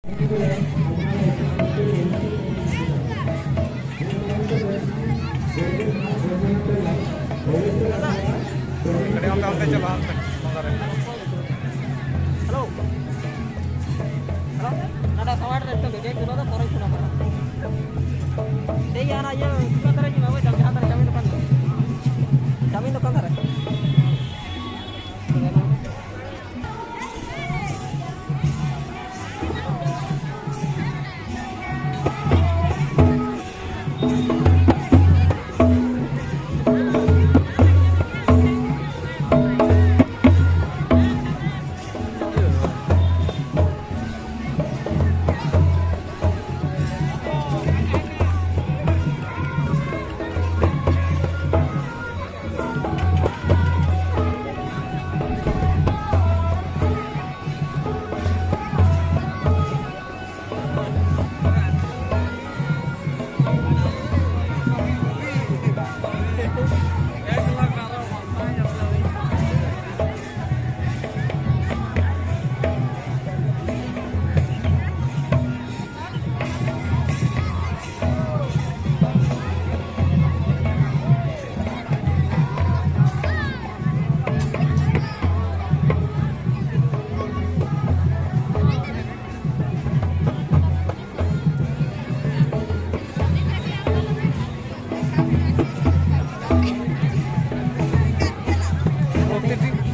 Halo. Halo. Nada sawar itu gede dulu tuh korek sudah mana. Dia anak aja kita tarik di bawah jamin depan. Jamin depan tarik.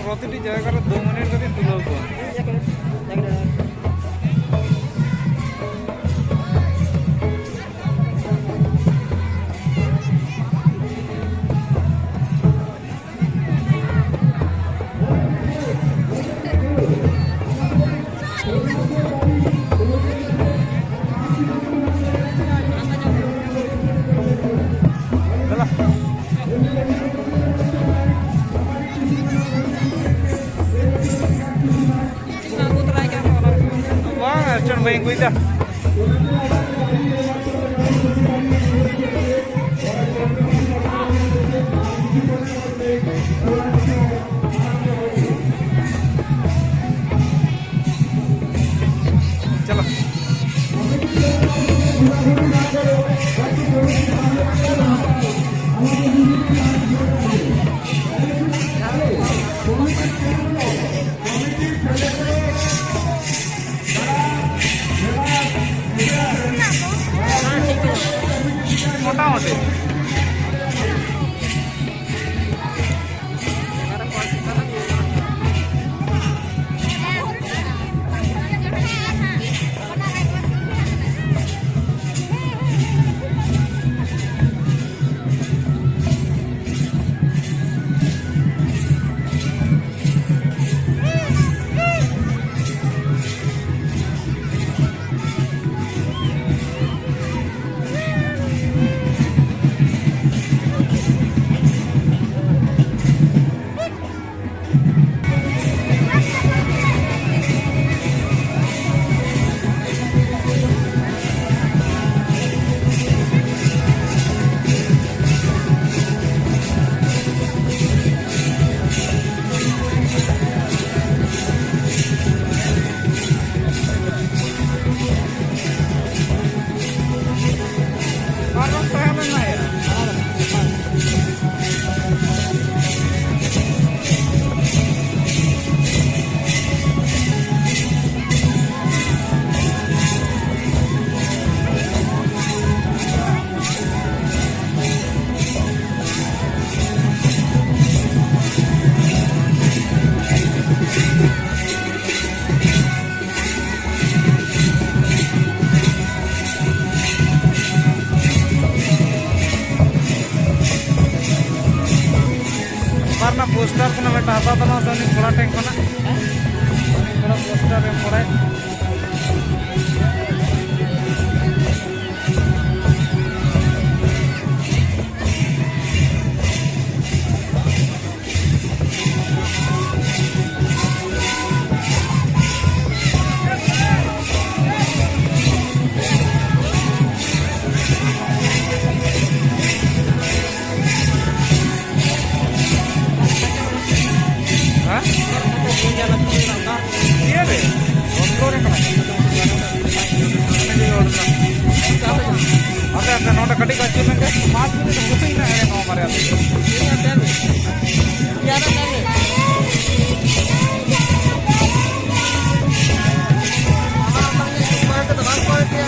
প্রতিটি জায়গার 2 minute করে তুলব। Main gue dah. Chalo. मोटामोटी poster को ना टाटा तो ना सोनी थोड़ा टैंक को ना थोड़ा पोस्टर में पड़ा है Iya deh, kontrol yang kadi kacil nengke 5 menit pusing na no Maria. Ini ada nih. Iya ada nih. Abang-abangnya cuma ke depan kok dia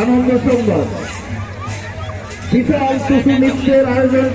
আনন্দ সংবাদ বিশাল টুসু নৃত্যের আয়োজন